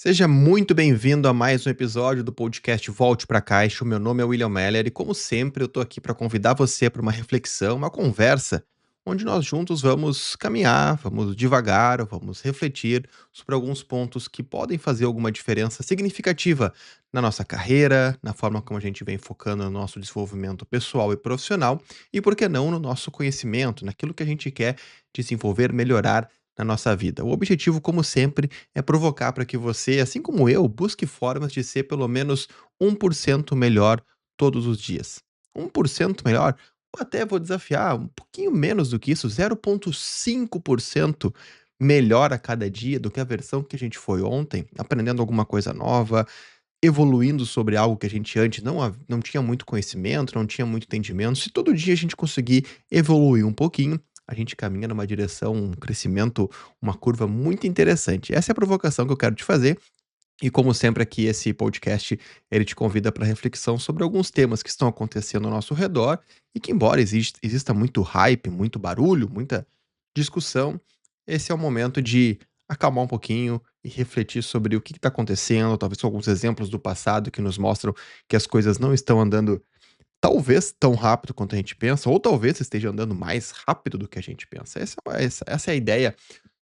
Seja muito bem-vindo a mais um episódio do podcast Volte para Caixa. O meu nome é William Meller e, como sempre, eu estou aqui para convidar você para uma reflexão, uma conversa, onde nós juntos vamos caminhar, vamos devagar, vamos refletir sobre alguns pontos que podem fazer alguma diferença significativa na nossa carreira, na forma como a gente vem focando no nosso desenvolvimento pessoal e profissional e, por que não, no nosso conhecimento, naquilo que a gente quer desenvolver, melhorar na nossa vida. O objetivo, como sempre, é provocar para que você, assim como eu, busque formas de ser pelo menos 1% melhor todos os dias. 1% melhor? Ou até vou desafiar um pouquinho menos do que isso, 0,5% melhor a cada dia do que a versão que a gente foi ontem, aprendendo alguma coisa nova, evoluindo sobre algo que a gente antes não tinha muito conhecimento, não tinha muito entendimento. Se todo dia a gente conseguir evoluir um pouquinho, a gente caminha numa direção, um crescimento, uma curva muito interessante. Essa é a provocação que eu quero te fazer. E como sempre aqui esse podcast, ele te convida para reflexão sobre alguns temas que estão acontecendo ao nosso redor e que embora exista muito hype, muito barulho, muita discussão, esse é o momento de acalmar um pouquinho e refletir sobre o que está acontecendo, talvez com alguns exemplos do passado que nos mostram que as coisas não estão andando talvez tão rápido quanto a gente pensa, ou talvez esteja andando mais rápido do que a gente pensa. Essa é a ideia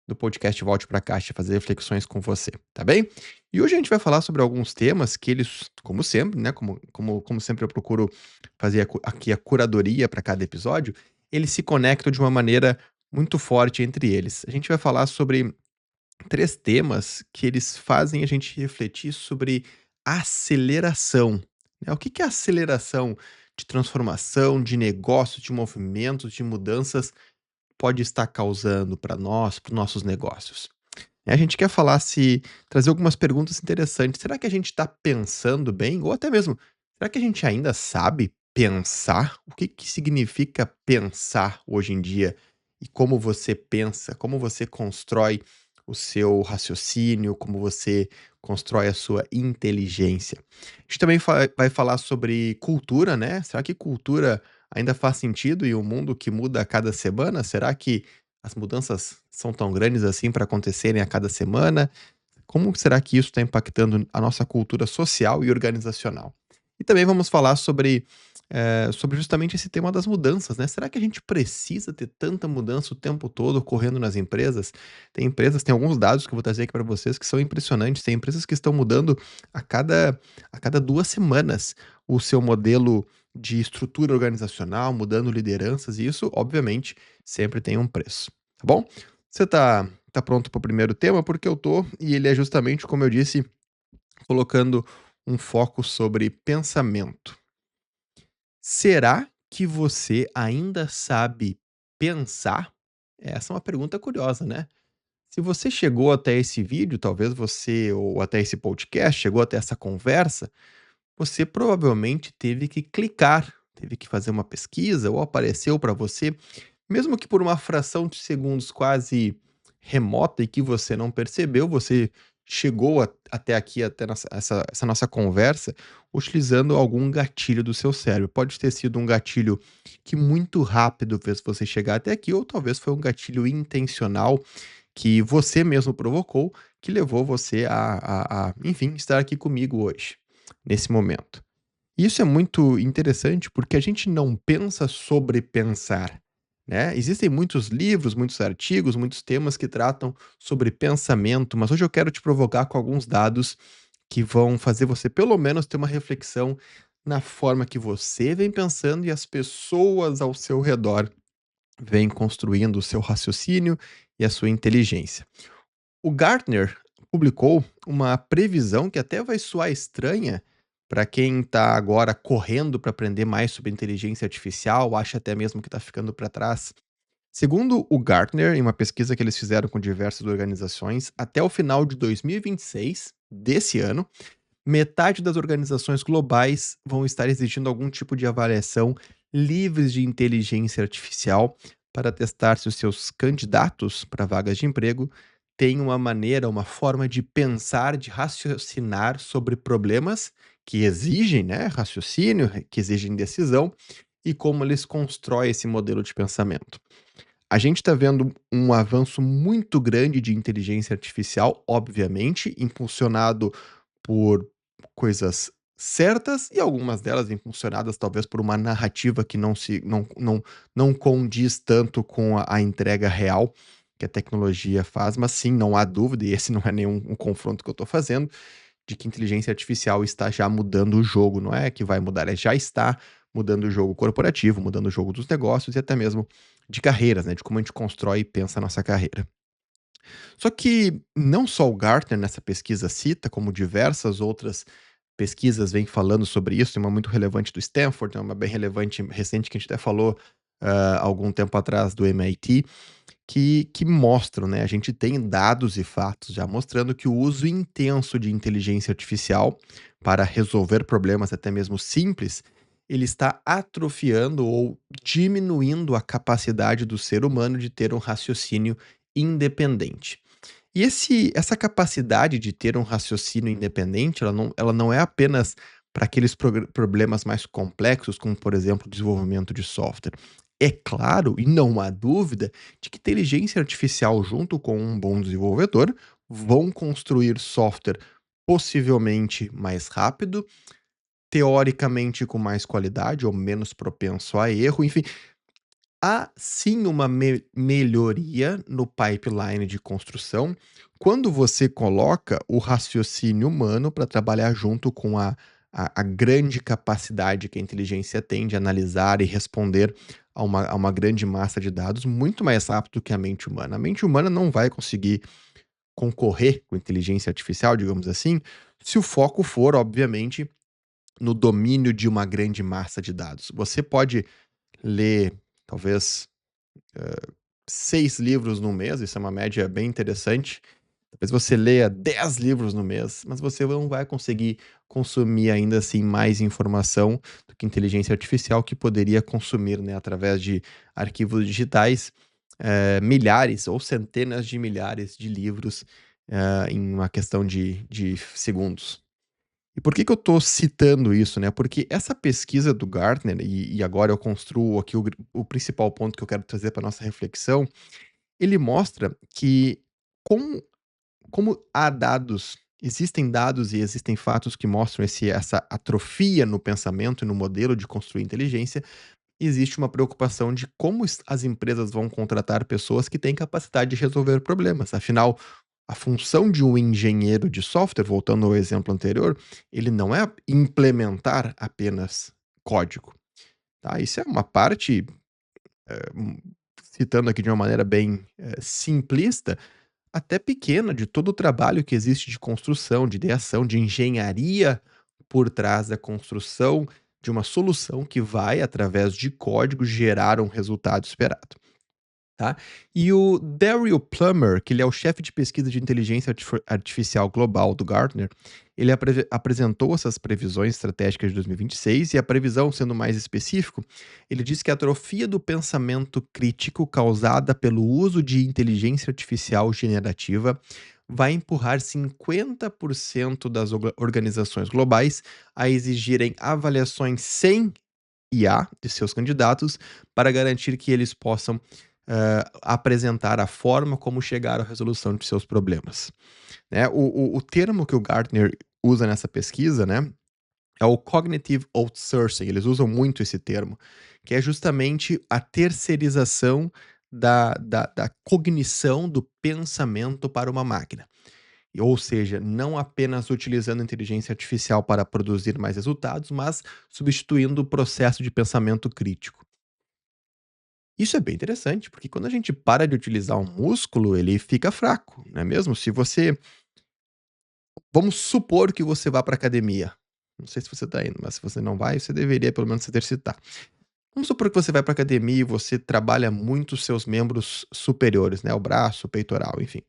do podcast Volte para Caixa, fazer reflexões com você, tá bem? E hoje a gente vai falar sobre alguns temas que eles, como sempre, né, como sempre eu procuro fazer aqui a curadoria para cada episódio, eles se conectam de uma maneira muito forte entre eles. A gente vai falar sobre 3 temas que eles fazem a gente refletir sobre aceleração, né. O que que é aceleração de transformação, de negócio, de movimentos, de mudanças pode estar causando para nós, para os nossos negócios? A gente quer falar se trazer algumas perguntas interessantes. Será que a gente está pensando bem? Ou até mesmo, será que a gente ainda sabe pensar? O que que significa pensar hoje em dia? E como você pensa? Como você constrói o seu raciocínio? Como você constrói a sua inteligência? A gente também vai falar sobre cultura, né? Será que cultura ainda faz sentido em um mundo que muda a cada semana? Será que as mudanças são tão grandes assim para acontecerem a cada semana? Como será que isso está impactando a nossa cultura social e organizacional? E também vamos falar sobre justamente esse tema das mudanças, né? Será que a gente precisa ter tanta mudança o tempo todo ocorrendo nas empresas? Tem alguns dados que eu vou trazer aqui para vocês que são impressionantes. Tem empresas que estão mudando a cada 2 semanas o seu modelo de estrutura organizacional, mudando lideranças, e isso, obviamente, sempre tem um preço, tá bom? Você tá pronto para o primeiro tema? Porque eu tô, e ele é justamente, como eu disse, colocando um foco sobre pensamento. Será que você ainda sabe pensar? Essa é uma pergunta curiosa, né? Se você chegou até esse vídeo, talvez você, ou até esse podcast, chegou até essa conversa, você provavelmente teve que clicar, teve que fazer uma pesquisa ou apareceu para você, mesmo que por uma fração de segundos quase remota e que você não percebeu, você chegou até aqui, até essa nossa conversa, utilizando algum gatilho do seu cérebro. Pode ter sido um gatilho que muito rápido fez você chegar até aqui, ou talvez foi um gatilho intencional que você mesmo provocou, que levou você enfim, estar aqui comigo hoje, nesse momento. Isso é muito interessante porque a gente não pensa sobre pensar, né? Existem muitos livros, muitos artigos, muitos temas que tratam sobre pensamento, mas hoje eu quero te provocar com alguns dados que vão fazer você pelo menos ter uma reflexão na forma que você vem pensando e as pessoas ao seu redor vêm construindo o seu raciocínio e a sua inteligência. O Gartner publicou uma previsão que até vai soar estranha para quem está agora correndo para aprender mais sobre inteligência artificial, acha até mesmo que está ficando para trás. Segundo o Gartner, em uma pesquisa que eles fizeram com diversas organizações, até o final de 2026, desse ano, metade das organizações globais vão estar exigindo algum tipo de avaliação livres de inteligência artificial para testar se os seus candidatos para vagas de emprego têm uma maneira, uma forma de pensar, de raciocinar sobre problemas que exigem, né, raciocínio, que exigem decisão e como eles constroem esse modelo de pensamento. A gente está vendo um avanço muito grande de inteligência artificial, obviamente, impulsionado por coisas certas e algumas delas impulsionadas talvez por uma narrativa que não condiz tanto com a entrega real que a tecnologia faz, mas sim, não há dúvida, e esse não é nenhum um confronto que eu estou fazendo, de que inteligência artificial está já mudando o jogo, não é que vai mudar, é já está mudando o jogo corporativo, mudando o jogo dos negócios e até mesmo de carreiras, né, de como a gente constrói e pensa a nossa carreira. Só que não só o Gartner nessa pesquisa cita, como diversas outras pesquisas vêm falando sobre isso, tem uma muito relevante do Stanford, tem uma bem relevante recente que a gente até falou, algum tempo atrás do MIT, que mostram, né, a gente tem dados e fatos já mostrando que o uso intenso de inteligência artificial para resolver problemas até mesmo simples, ele está atrofiando ou diminuindo a capacidade do ser humano de ter um raciocínio independente. E essa capacidade de ter um raciocínio independente, ela não é apenas para aqueles problemas mais complexos, como, por exemplo, o desenvolvimento de software. É claro, e não há dúvida, de que inteligência artificial, junto com um bom desenvolvedor, vão construir software possivelmente mais rápido, teoricamente com mais qualidade ou menos propenso a erro, enfim, há sim uma melhoria no pipeline de construção, quando você coloca o raciocínio humano para trabalhar junto com a grande capacidade que a inteligência tem de analisar e responder a uma grande massa de dados muito mais rápido que a mente humana. A mente humana não vai conseguir concorrer com a inteligência artificial, digamos assim, se o foco for, obviamente, no domínio de uma grande massa de dados. Você pode ler, talvez 6 livros no mês, isso é uma média bem interessante. Talvez você leia 10 livros no mês, mas você não vai conseguir consumir ainda assim mais informação do que inteligência artificial que poderia consumir, né, através de arquivos digitais, milhares ou centenas de milhares de livros, em uma questão de segundos. E por que que eu estou citando isso, né? Porque essa pesquisa do Gartner, e agora eu construo aqui o principal ponto que eu quero trazer para nossa reflexão, ele mostra que como como há dados existem dados e existem fatos que mostram essa atrofia no pensamento e no modelo de construir inteligência, existe uma preocupação de como as empresas vão contratar pessoas que têm capacidade de resolver problemas. Afinal, a função de um engenheiro de software, voltando ao exemplo anterior, ele não é implementar apenas código, tá? Isso é uma parte, hum, citando aqui de uma maneira bem, simplista, até pequena, de todo o trabalho que existe de construção, de ideação, de engenharia por trás da construção de uma solução que vai, através de código, gerar um resultado esperado. Tá? E o Daryl Plummer, que ele é o chefe de pesquisa de inteligência artificial global do Gartner, ele apresentou essas previsões estratégicas de 2026 e a previsão, sendo mais específico, ele diz que a atrofia do pensamento crítico causada pelo uso de inteligência artificial generativa vai empurrar 50% das organizações globais a exigirem avaliações sem IA de seus candidatos para garantir que eles possam apresentar a forma como chegar à resolução de seus problemas, né. O termo que o Gartner usa nessa pesquisa, né, é o cognitive outsourcing, eles usam muito esse termo, que é justamente a terceirização da cognição, do pensamento para uma máquina. Ou seja, não apenas utilizando a inteligência artificial para produzir mais resultados, mas substituindo o processo de pensamento crítico. Isso é bem interessante, porque quando a gente para de utilizar um músculo, ele fica fraco, não é mesmo? Se você vamos supor que você vá para academia. Não sei se você está indo, mas se você não vai, você deveria pelo menos se exercitar. Vamos supor que você vai para academia e você trabalha muito os seus membros superiores, né, o braço, o peitoral, enfim.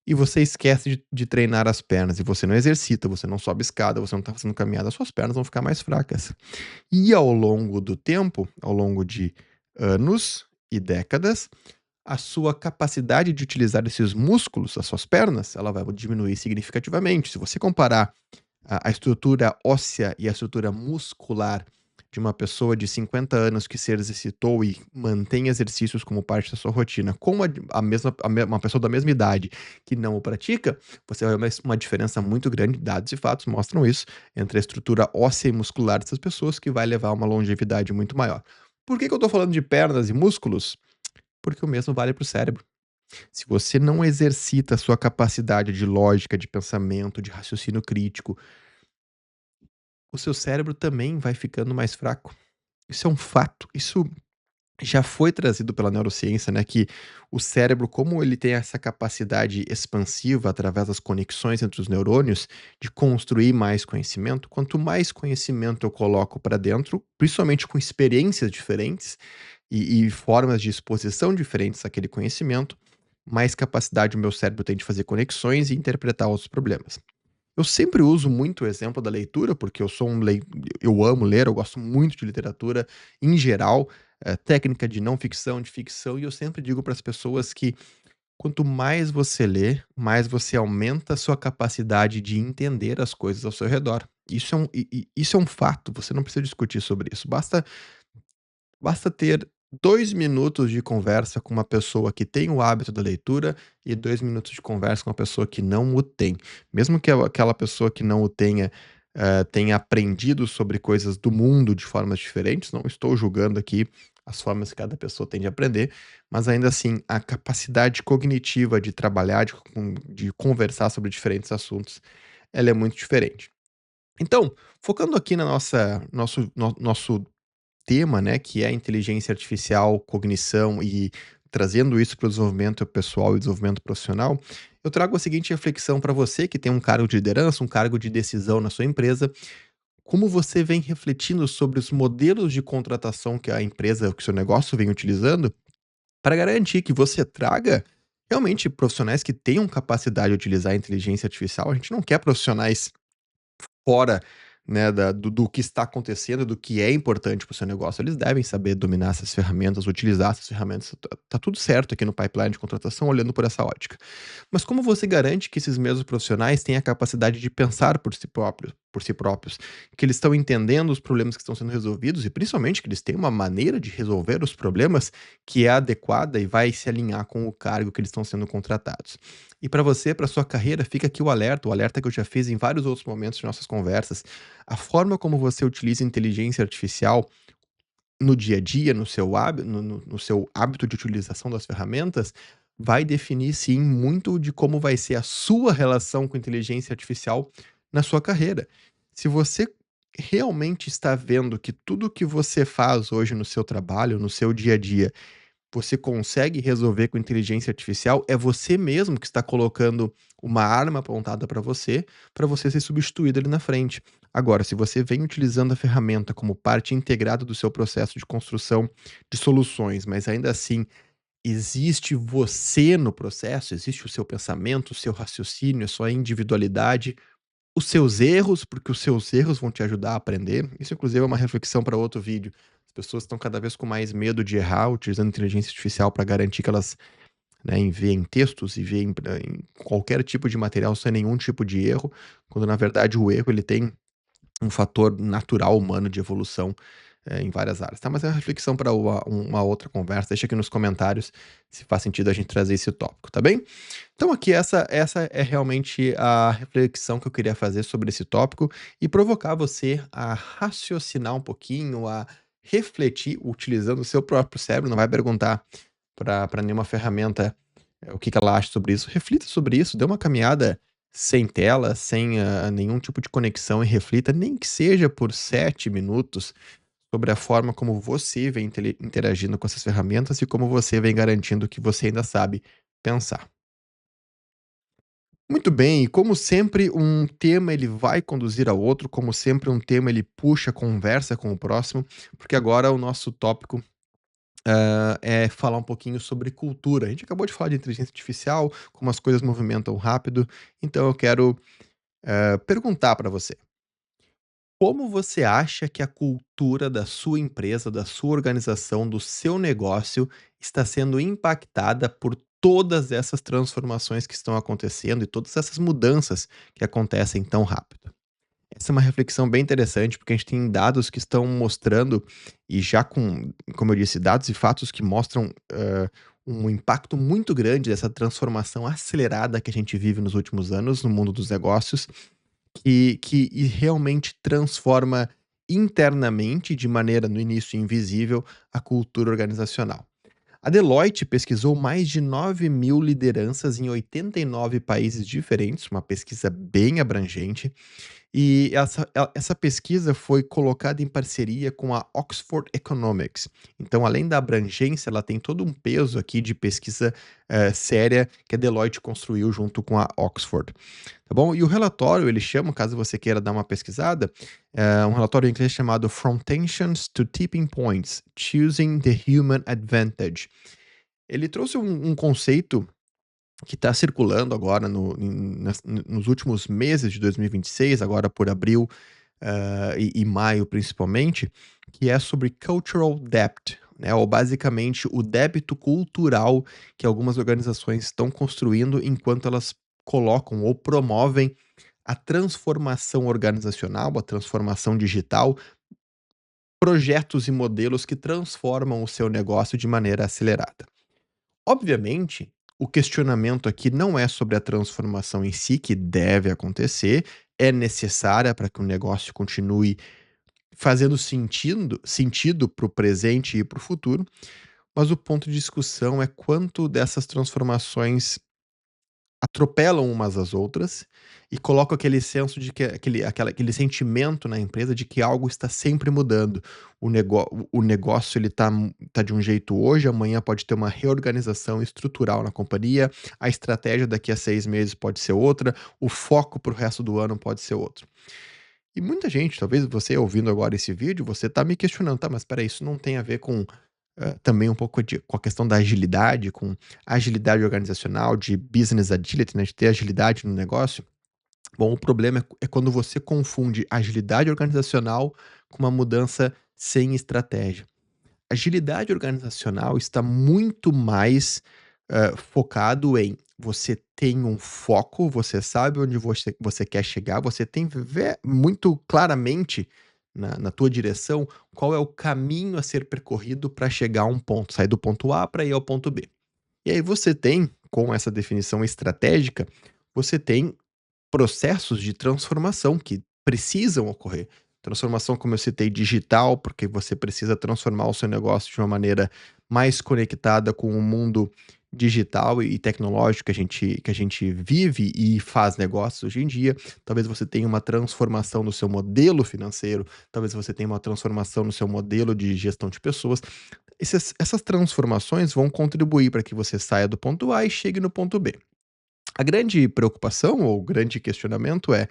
E você esquece de treinar as pernas, e você não exercita, você não sobe escada, você não está fazendo caminhada, suas pernas vão ficar mais fracas. E ao longo do tempo, ao longo de anos e décadas, a sua capacidade de utilizar esses músculos, as suas pernas, ela vai diminuir significativamente. Se você comparar a estrutura óssea e a estrutura muscular de uma pessoa de 50 anos que se exercitou e mantém exercícios como parte da sua rotina, com uma pessoa da mesma idade que não o pratica, você vai ver uma diferença muito grande, dados e fatos mostram isso, entre a estrutura óssea e muscular dessas pessoas, que vai levar a uma longevidade muito maior. Por que eu estou falando de pernas e músculos? Porque o mesmo vale para o cérebro. Se você não exercita a sua capacidade de lógica, de pensamento, de raciocínio crítico, o seu cérebro também vai ficando mais fraco. Isso é um fato. Isso já foi trazido pela neurociência, né, que o cérebro, como ele tem essa capacidade expansiva através das conexões entre os neurônios de construir mais conhecimento, quanto mais conhecimento eu coloco para dentro, principalmente com experiências diferentes e formas de exposição diferentes àquele conhecimento, mais capacidade o meu cérebro tem de fazer conexões e interpretar outros problemas. Eu sempre uso muito o exemplo da leitura, porque eu amo ler, eu gosto muito de literatura em geral, técnica de não ficção, de ficção, e eu sempre digo para as pessoas que quanto mais você lê, mais você aumenta a sua capacidade de entender as coisas ao seu redor. Isso é um fato, você não precisa discutir sobre isso, basta ter 2 minutos de conversa com uma pessoa que tem o hábito da leitura e 2 minutos de conversa com uma pessoa que não o tem. Mesmo que aquela pessoa que não o tenha, tenha aprendido sobre coisas do mundo de formas diferentes, não estou julgando aqui as formas que cada pessoa tem de aprender, mas ainda assim, a capacidade cognitiva de trabalhar, de conversar sobre diferentes assuntos, ela é muito diferente. Então, focando aqui na nosso tema, né, que é inteligência artificial, cognição e trazendo isso para o desenvolvimento pessoal e desenvolvimento profissional, eu trago a seguinte reflexão para você que tem um cargo de liderança, um cargo de decisão na sua empresa. Como você vem refletindo sobre os modelos de contratação que a empresa, que o seu negócio vem utilizando, para garantir que você traga realmente profissionais que tenham capacidade de utilizar a inteligência artificial. A gente não quer profissionais fora, né, do que está acontecendo, do que é importante para o seu negócio. Eles devem saber dominar essas ferramentas, utilizar essas ferramentas. Tá tudo certo aqui no pipeline de contratação, olhando por essa ótica. Mas como você garante que esses mesmos profissionais têm a capacidade de pensar por si próprios, que eles estão entendendo os problemas que estão sendo resolvidos e principalmente que eles têm uma maneira de resolver os problemas que é adequada e vai se alinhar com o cargo que eles estão sendo contratados. E para você, para sua carreira, fica aqui o alerta que eu já fiz em vários outros momentos de nossas conversas. A forma como você utiliza inteligência artificial no dia a dia, no seu hábito de utilização das ferramentas, vai definir sim muito de como vai ser a sua relação com inteligência artificial na sua carreira. Se você realmente está vendo que tudo que você faz hoje no seu trabalho, no seu dia a dia, você consegue resolver com inteligência artificial, é você mesmo que está colocando uma arma apontada para você ser substituído ali na frente. Agora, se você vem utilizando a ferramenta como parte integrada do seu processo de construção de soluções, mas ainda assim existe você no processo, existe o seu pensamento, o seu raciocínio, a sua individualidade, os seus erros, porque os seus erros vão te ajudar a aprender. Isso, inclusive, é uma reflexão para outro vídeo. As pessoas estão cada vez com mais medo de errar, utilizando inteligência artificial para garantir que elas, né, enviem textos e enviem em qualquer tipo de material sem nenhum tipo de erro, quando na verdade o erro ele tem um fator natural humano de evolução, em várias áreas, tá? Mas é uma reflexão para uma outra conversa. Deixa aqui nos comentários se faz sentido a gente trazer esse tópico, tá bem? Então aqui essa é realmente a reflexão que eu queria fazer sobre esse tópico e provocar você a raciocinar um pouquinho, a refletir utilizando o seu próprio cérebro, não vai perguntar para nenhuma ferramenta, o que que ela acha sobre isso. Reflita sobre isso, dê uma caminhada sem tela, sem, nenhum tipo de conexão e reflita, nem que seja por 7 minutos, sobre a forma como você vem interagindo com essas ferramentas e como você vem garantindo que você ainda sabe pensar. Muito bem, e como sempre um tema ele vai conduzir ao outro, como sempre um tema ele puxa a conversa com o próximo, porque agora o nosso tópico, é falar um pouquinho sobre cultura. A gente acabou de falar de inteligência artificial, como as coisas movimentam rápido, então eu quero, perguntar para você: como você acha que a cultura da sua empresa, da sua organização, do seu negócio está sendo impactada por todas essas transformações que estão acontecendo e todas essas mudanças que acontecem tão rápido? Essa é uma reflexão bem interessante, porque a gente tem dados que estão mostrando, e já com, como eu disse, dados e fatos que mostram, um impacto muito grande dessa transformação acelerada que a gente vive nos últimos anos no mundo dos negócios, que realmente transforma internamente, de maneira no início invisível, a cultura organizacional. A Deloitte pesquisou mais de 9.000 lideranças em 89 países diferentes, uma pesquisa bem abrangente, e essa pesquisa foi colocada em parceria com a Oxford Economics. Então, além da abrangência, ela tem todo um peso aqui de pesquisa, séria que a Deloitte construiu junto com a Oxford, tá bom? E o relatório, ele chama, caso você queira dar uma pesquisada, é um relatório em inglês chamado From Tensions to Tipping Points: Choosing the Human Advantage. Ele trouxe um conceito que está circulando agora nos últimos meses de 2026, agora por abril, e maio principalmente, que é sobre cultural debt, né, ou basicamente o débito cultural que algumas organizações estão construindo enquanto elas colocam ou promovem a transformação organizacional, a transformação digital, projetos e modelos que transformam o seu negócio de maneira acelerada. Obviamente, o questionamento aqui não é sobre a transformação em si, que deve acontecer, é necessária para que o negócio continue fazendo sentido para o presente e para o futuro, mas o ponto de discussão é quanto dessas transformações atropelam umas às outras e colocam aquele senso de que aquele sentimento na empresa de que algo está sempre mudando. O negócio ele tá de um jeito hoje, amanhã pode ter uma reorganização estrutural na companhia, a estratégia daqui a 6 meses pode ser outra, o foco para o resto do ano pode ser outro. E muita gente, talvez você ouvindo agora esse vídeo, você tá me questionando: "Tá, mas espera aí, isso não tem a ver com, também um pouco com a questão da agilidade, com agilidade organizacional, de business agility, né, de ter agilidade no negócio?" Bom, o problema é quando você confunde agilidade organizacional com uma mudança sem estratégia. Agilidade organizacional está muito mais, focado em você tem um foco, você sabe onde você quer chegar, você tem muito claramente na tua direção qual é o caminho a ser percorrido para chegar a um ponto, sair do ponto A para ir ao ponto B. E aí você tem, com essa definição estratégica, você tem processos de transformação que precisam ocorrer. Transformação, como eu citei, digital, porque você precisa transformar o seu negócio de uma maneira mais conectada com o mundo digital e tecnológico que a gente vive e faz negócios hoje em dia. Talvez você tenha uma transformação no seu modelo financeiro, talvez você tenha uma transformação no seu modelo de gestão de pessoas. Essas transformações vão contribuir para que você saia do ponto A e chegue no ponto B. A grande preocupação ou o grande questionamento é: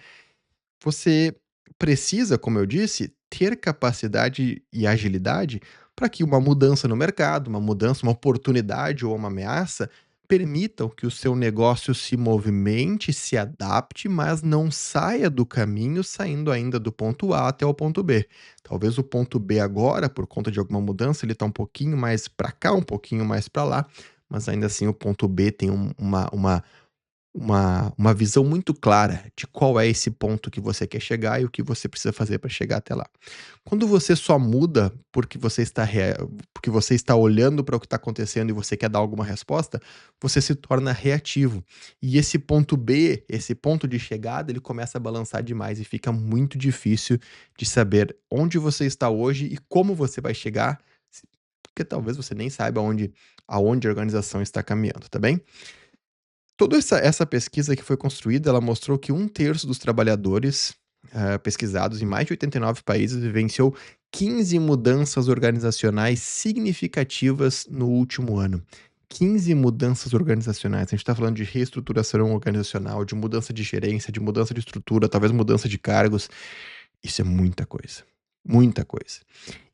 você precisa, como eu disse, ter capacidade e agilidade para que uma mudança no mercado, uma mudança, uma oportunidade ou uma ameaça permitam que o seu negócio se movimente, se adapte, mas não saia do caminho, saindo ainda do ponto A até o ponto B. Talvez o ponto B agora, por conta de alguma mudança, ele está um pouquinho mais para cá, um pouquinho mais para lá, mas ainda assim o ponto B tem uma visão muito clara de qual é esse ponto que você quer chegar e o que você precisa fazer para chegar até lá. Quando você só muda porque você está olhando para o que está acontecendo e você quer dar alguma resposta, você se torna reativo. E esse ponto B, esse ponto de chegada, ele começa a balançar demais e fica muito difícil de saber onde você está hoje e como você vai chegar, porque talvez você nem saiba aonde a organização está caminhando, tá bem? Toda essa pesquisa que foi construída, ela mostrou que um terço dos trabalhadores, pesquisados em mais de 89 países, vivenciou 15 mudanças organizacionais significativas no último ano. 15 mudanças organizacionais. A gente está falando de reestruturação organizacional, de mudança de gerência, de mudança de estrutura, talvez mudança de cargos. Isso é muita coisa, muita coisa.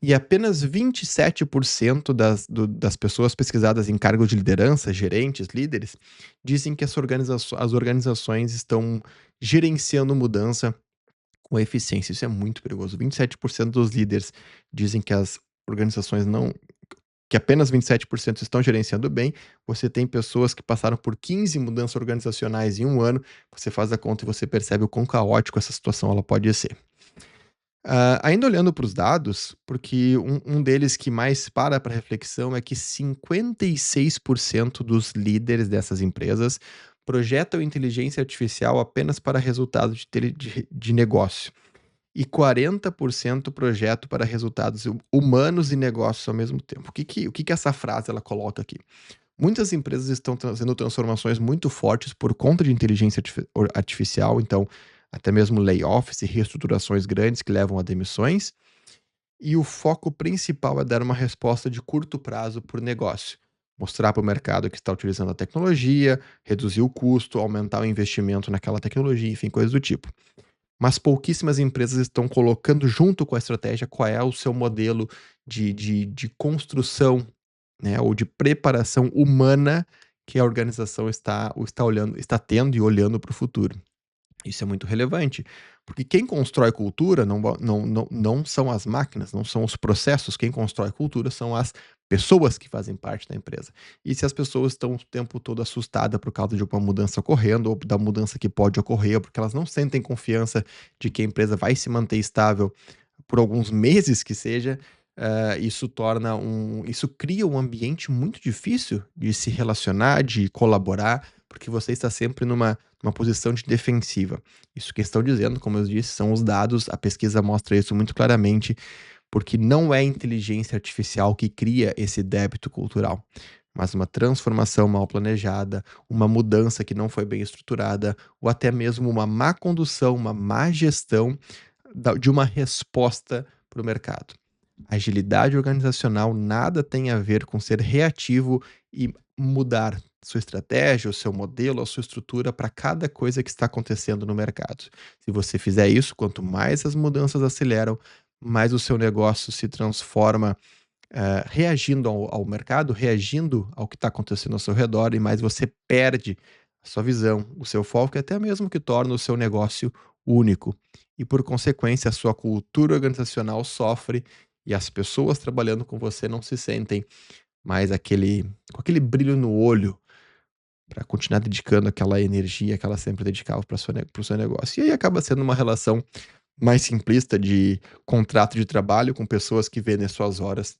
E apenas 27% das pessoas pesquisadas em cargos de liderança, gerentes, líderes, dizem que as organizações estão gerenciando mudança com eficiência. Isso é muito perigoso. 27% dos líderes dizem que as organizações que apenas 27% estão gerenciando bem, você tem pessoas que passaram por 15 mudanças organizacionais em um ano, você faz a conta e você percebe o quão caótico essa situação ela pode ser. Ainda olhando para os dados, porque um deles que mais para reflexão é que 56% dos líderes dessas empresas projetam inteligência artificial apenas para resultados de negócio. E 40% projeto para resultados humanos e negócios ao mesmo tempo. O que essa frase ela coloca aqui? Muitas empresas estão trazendo transformações muito fortes por conta de inteligência artificial, então até mesmo layoffs e reestruturações grandes que levam a demissões, e o foco principal é dar uma resposta de curto prazo por negócio. Mostrar para o mercado que está utilizando a tecnologia, reduzir o custo, aumentar o investimento naquela tecnologia, enfim, coisas do tipo. Mas pouquíssimas empresas estão colocando junto com a estratégia qual é o seu modelo de construção, né, ou de preparação humana que a organização está tendo e olhando para o futuro. Isso é muito relevante, porque quem constrói cultura não são as máquinas, não são os processos, quem constrói cultura são as pessoas que fazem parte da empresa. E se as pessoas estão o tempo todo assustadas por causa de uma mudança ocorrendo, ou da mudança que pode ocorrer, ou porque elas não sentem confiança de que a empresa vai se manter estável por alguns meses que seja, isso cria um ambiente muito difícil de se relacionar, de colaborar, porque você está sempre numa posição de defensiva. Isso que estão dizendo, como eu disse, são os dados, a pesquisa mostra isso muito claramente, porque não é a inteligência artificial que cria esse débito cultural, mas uma transformação mal planejada, uma mudança que não foi bem estruturada, ou até mesmo uma má condução, uma má gestão de uma resposta para o mercado. Agilidade organizacional nada tem a ver com ser reativo e mudar sua estratégia, o seu modelo, a sua estrutura para cada coisa que está acontecendo no mercado. Se você fizer isso, quanto mais as mudanças aceleram, mais o seu negócio se transforma, reagindo ao mercado, reagindo ao que está acontecendo ao seu redor, e mais você perde a sua visão, o seu foco e até mesmo que torna o seu negócio único. E por consequência, a sua cultura organizacional sofre e as pessoas trabalhando com você não se sentem mais com aquele brilho no olho para continuar dedicando aquela energia que ela sempre dedicava para o seu negócio. E aí acaba sendo uma relação mais simplista de contrato de trabalho com pessoas que vendem as suas horas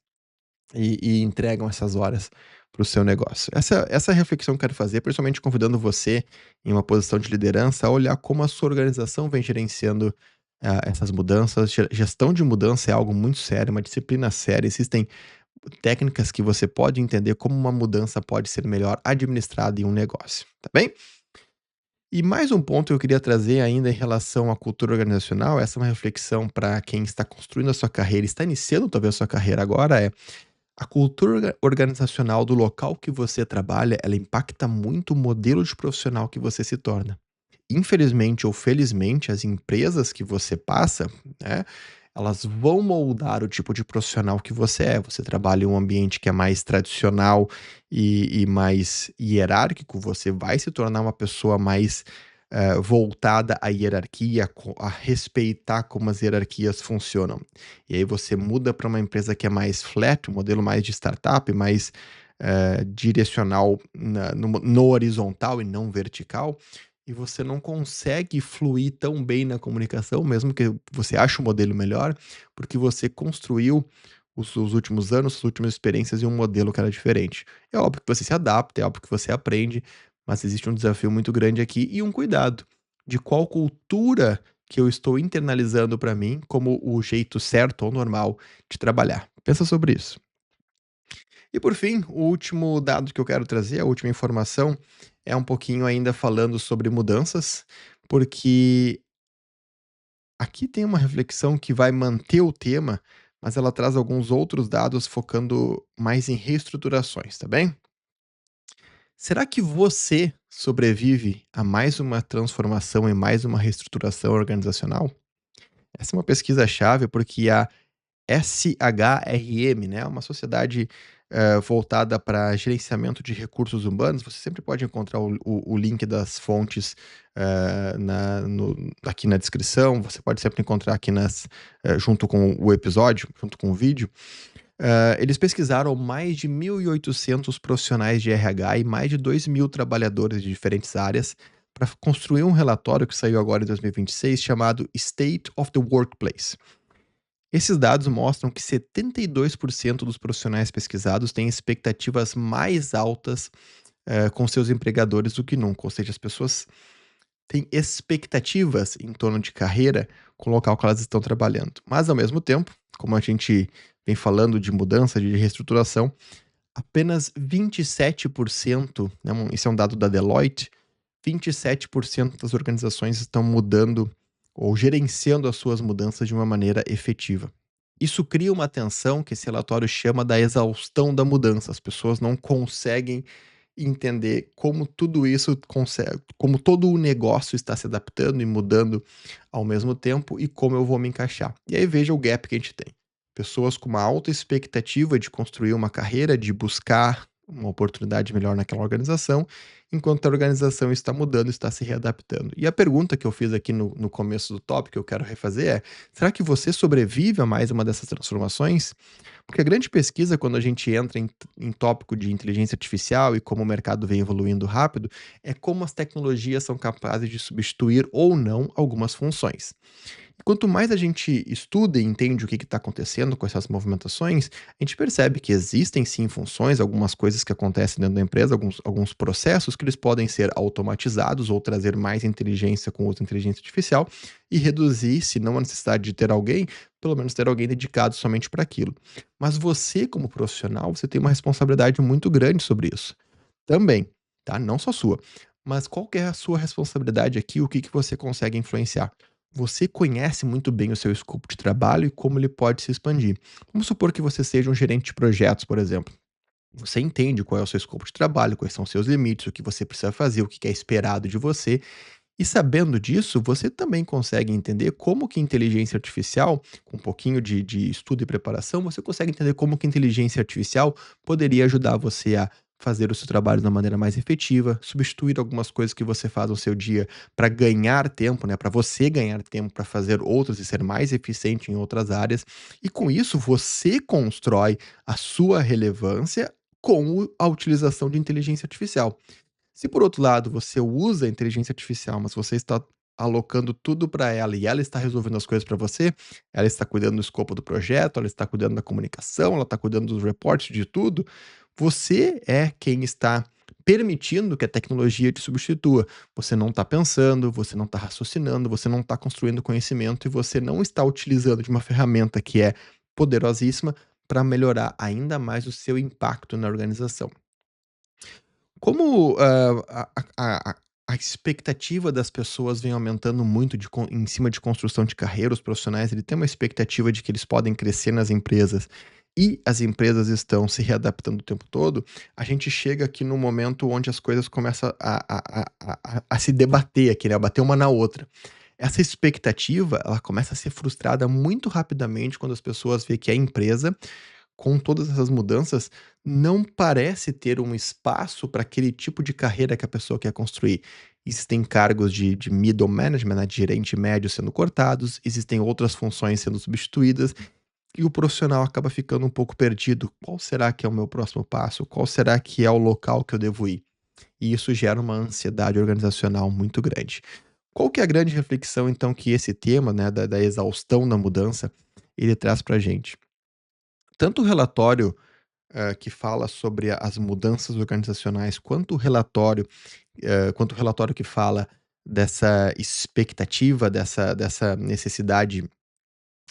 e entregam essas horas para o seu negócio. Essa reflexão que eu quero fazer, principalmente convidando você em uma posição de liderança a olhar como a sua organização vem gerenciando, essas mudanças. Gestão de mudança é algo muito sério, uma disciplina séria. Existem técnicas que você pode entender como uma mudança pode ser melhor administrada em um negócio, tá bem? E mais um ponto que eu queria trazer ainda em relação à cultura organizacional, essa é uma reflexão para quem está construindo a sua carreira, está iniciando talvez a sua carreira agora, a cultura organizacional do local que você trabalha, ela impacta muito o modelo de profissional que você se torna. Infelizmente ou felizmente, as empresas que você passa, né, elas vão moldar o tipo de profissional que você é. Você trabalha em um ambiente que é mais tradicional e mais hierárquico, você vai se tornar uma pessoa mais voltada à hierarquia, a respeitar como as hierarquias funcionam. E aí você muda para uma empresa que é mais flat, um modelo mais de startup, mais direcional no horizontal e não vertical, e você não consegue fluir tão bem na comunicação, mesmo que você ache o modelo melhor, porque você construiu os últimos anos, suas últimas experiências em um modelo que era diferente. É óbvio que você se adapta, é óbvio que você aprende, mas existe um desafio muito grande aqui e um cuidado de qual cultura que eu estou internalizando para mim como o jeito certo ou normal de trabalhar. Pensa sobre isso. E por fim, o último dado que eu quero trazer, a última informação, é um pouquinho ainda falando sobre mudanças, porque aqui tem uma reflexão que vai manter o tema, mas ela traz alguns outros dados focando mais em reestruturações, tá bem? Será que você sobrevive a mais uma transformação e mais uma reestruturação organizacional? Essa é uma pesquisa-chave porque a SHRM, né, uma sociedade, voltada para gerenciamento de recursos humanos. Você sempre pode encontrar o link das fontes, aqui na descrição, você pode sempre encontrar aqui junto com o episódio, junto com o vídeo. Eles pesquisaram mais de 1.800 profissionais de RH e mais de 2.000 trabalhadores de diferentes áreas para construir um relatório que saiu agora em 2026 chamado State of the Workplace. Esses dados mostram que 72% dos profissionais pesquisados têm expectativas mais altas com seus empregadores do que nunca, ou seja, as pessoas têm expectativas em torno de carreira com o local que elas estão trabalhando. Mas, ao mesmo tempo, como a gente vem falando de mudança, de reestruturação, apenas 27%, né, isso é um dado da Deloitte, 27% das organizações estão mudando ou gerenciando as suas mudanças de uma maneira efetiva. Isso cria uma tensão que esse relatório chama da exaustão da mudança. As pessoas não conseguem entender como tudo isso consegue, como todo o negócio está se adaptando e mudando ao mesmo tempo e como eu vou me encaixar. E aí veja o gap que a gente tem. Pessoas com uma alta expectativa de construir uma carreira, de buscar uma oportunidade melhor naquela organização, enquanto a organização está mudando, está se readaptando. E a pergunta que eu fiz aqui no começo do tópico, que eu quero refazer é: será que você sobrevive a mais uma dessas transformações? Porque a grande pesquisa, quando a gente entra em tópico de inteligência artificial e como o mercado vem evoluindo rápido, é como as tecnologias são capazes de substituir ou não algumas funções. Quanto mais a gente estuda e entende o que está acontecendo com essas movimentações, a gente percebe que existem sim funções, algumas coisas que acontecem dentro da empresa, alguns processos que eles podem ser automatizados ou trazer mais inteligência com o uso da inteligência artificial e reduzir, se não a necessidade de ter alguém, pelo menos ter alguém dedicado somente para aquilo. Mas você, como profissional, você tem uma responsabilidade muito grande sobre isso. Também, tá? Não só sua. Mas qual que é a sua responsabilidade aqui, o que que você consegue influenciar? Você conhece muito bem o seu escopo de trabalho e como ele pode se expandir. Vamos supor que você seja um gerente de projetos, por exemplo. Você entende qual é o seu escopo de trabalho, quais são os seus limites, o que você precisa fazer, o que é esperado de você. E sabendo disso, você também consegue entender como que inteligência artificial, com um pouquinho de estudo e preparação, você consegue entender como que inteligência artificial poderia ajudar você a fazer o seu trabalho de uma maneira mais efetiva, substituir algumas coisas que você faz no seu dia para ganhar tempo, né, para você ganhar tempo para fazer outras e ser mais eficiente em outras áreas. E com isso, você constrói a sua relevância com a utilização de inteligência artificial. Se por outro lado você usa a inteligência artificial, mas você está alocando tudo para ela e ela está resolvendo as coisas para você, ela está cuidando do escopo do projeto, ela está cuidando da comunicação, ela está cuidando dos reportes, de tudo, você é quem está permitindo que a tecnologia te substitua. Você não está pensando, você não está raciocinando, você não está construindo conhecimento e você não está utilizando de uma ferramenta que é poderosíssima para melhorar ainda mais o seu impacto na organização. Como, a expectativa das pessoas vem aumentando muito em cima de construção de carreira, os profissionais, ele tem uma expectativa de que eles podem crescer nas empresas, e as empresas estão se readaptando o tempo todo, a gente chega aqui num momento onde as coisas começam a se debater aqui, né, a bater uma na outra. Essa expectativa, ela começa a ser frustrada muito rapidamente quando as pessoas veem que a empresa com todas essas mudanças, não parece ter um espaço para aquele tipo de carreira que a pessoa quer construir. Existem cargos de middle management, né, de gerente médio sendo cortados, existem outras funções sendo substituídas, e o profissional acaba ficando um pouco perdido. Qual será que é o meu próximo passo? Qual será que é o local que eu devo ir? E isso gera uma ansiedade organizacional muito grande. Qual que é a grande reflexão, então, que esse tema, né, da exaustão da mudança, ele traz para a gente? Tanto o relatório que fala sobre as mudanças organizacionais, quanto o relatório que fala dessa expectativa, dessa necessidade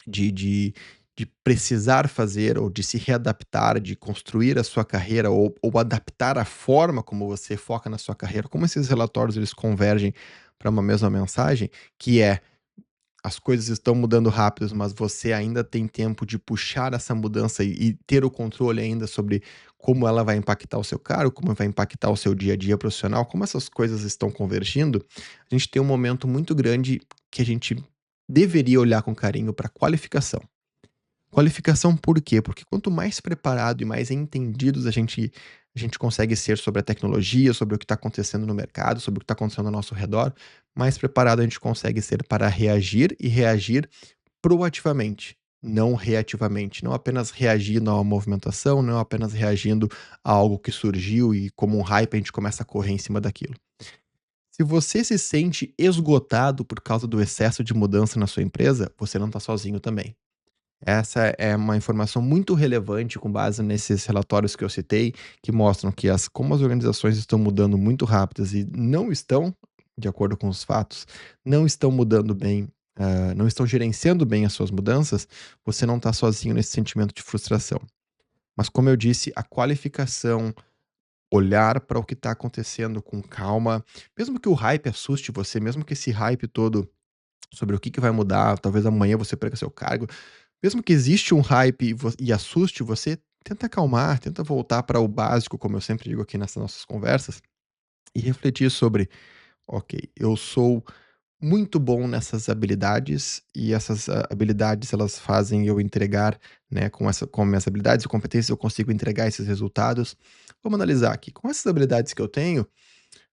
de de de precisar fazer ou de se readaptar, de construir a sua carreira ou adaptar a forma como você foca na sua carreira, como esses relatórios eles convergem para uma mesma mensagem, que é as coisas estão mudando rápidos, mas você ainda tem tempo de puxar essa mudança e ter o controle ainda sobre como ela vai impactar o seu cargo, como vai impactar o seu dia a dia profissional, como essas coisas estão convergindo, a gente tem um momento muito grande que a gente deveria olhar com carinho para qualificação. Qualificação por quê? Porque quanto mais preparado e mais entendidos a gente consegue ser sobre a tecnologia, sobre o que está acontecendo no mercado, sobre o que está acontecendo ao nosso redor, mais preparado a gente consegue ser para reagir e reagir proativamente, não reativamente, não apenas reagindo a uma movimentação, não apenas reagindo a algo que surgiu e como um hype a gente começa a correr em cima daquilo. Se você se sente esgotado por causa do excesso de mudança na sua empresa, você não está sozinho também. Essa é uma informação muito relevante com base nesses relatórios que eu citei, que mostram que como as organizações estão mudando muito rápidas e não estão, de acordo com os fatos, não estão mudando bem, não estão gerenciando bem as suas mudanças, você não está sozinho nesse sentimento de frustração. Mas como eu disse, a qualificação, olhar para o que está acontecendo com calma, mesmo que o hype assuste você, mesmo que esse hype todo sobre o que vai mudar, talvez amanhã você perca seu cargo, mesmo que existe um hype e assuste você, tenta acalmar, tenta voltar para o básico, como eu sempre digo aqui nessas nossas conversas, e refletir sobre: "Ok, eu sou muito bom nessas habilidades e essas, habilidades elas fazem eu entregar, né, com minhas habilidades e competências eu consigo entregar esses resultados. Vamos analisar aqui, com essas habilidades que eu tenho,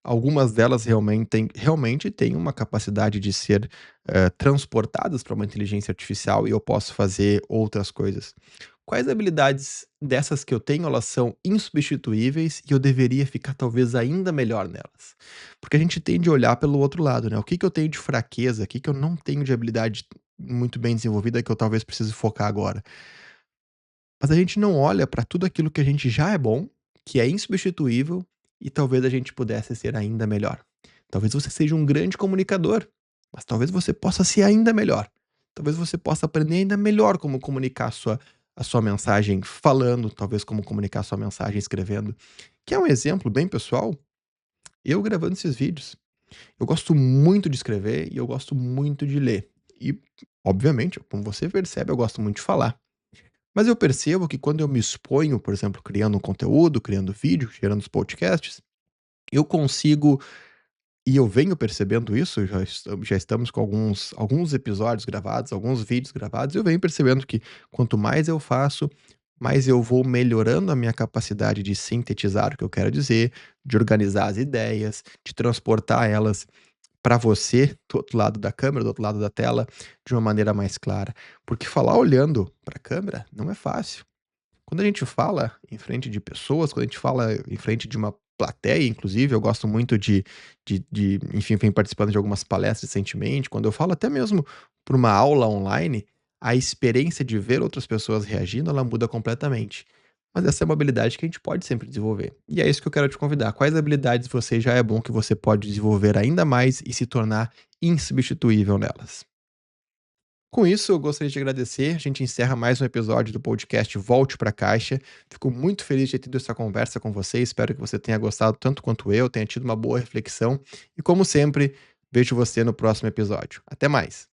algumas delas realmente têm uma capacidade de ser, transportadas para uma inteligência artificial e eu posso fazer outras coisas. Quais habilidades dessas que eu tenho, elas são insubstituíveis e eu deveria ficar talvez ainda melhor nelas? Porque a gente tende a olhar pelo outro lado, né, o que que eu tenho de fraqueza, o que que eu não tenho de habilidade muito bem desenvolvida que eu talvez precise focar agora. Mas a gente não olha para tudo aquilo que a gente já é bom, que é insubstituível e talvez a gente pudesse ser ainda melhor. Talvez você seja um grande comunicador, mas talvez você possa ser ainda melhor. Talvez você possa aprender ainda melhor como comunicar a sua mensagem falando, talvez como comunicar a sua mensagem escrevendo. Que é um exemplo bem pessoal, eu gravando esses vídeos. Eu gosto muito de escrever e eu gosto muito de ler. E, obviamente, como você percebe, eu gosto muito de falar. Mas eu percebo que quando eu me exponho, por exemplo, criando um conteúdo, criando vídeo, gerando os podcasts, eu consigo e eu venho percebendo isso, já estamos com alguns episódios gravados, alguns vídeos gravados, e eu venho percebendo que quanto mais eu faço, mais eu vou melhorando a minha capacidade de sintetizar o que eu quero dizer, de organizar as ideias, de transportar elas para você, do outro lado da câmera, do outro lado da tela, de uma maneira mais clara. Porque falar olhando para a câmera não é fácil. Quando a gente fala em frente de pessoas, quando a gente fala em frente de uma plateia, inclusive, eu gosto muito enfim, venho participando de algumas palestras recentemente, quando eu falo até mesmo para uma aula online, a experiência de ver outras pessoas reagindo, ela muda completamente. Mas essa é uma habilidade que a gente pode sempre desenvolver. E é isso que eu quero te convidar. Quais habilidades você já é bom que você pode desenvolver ainda mais e se tornar insubstituível nelas? Com isso, eu gostaria de agradecer. A gente encerra mais um episódio do podcast Volte para a Caixa. Fico muito feliz de ter tido essa conversa com você. Espero que você tenha gostado tanto quanto eu, tenha tido uma boa reflexão. E como sempre, vejo você no próximo episódio. Até mais.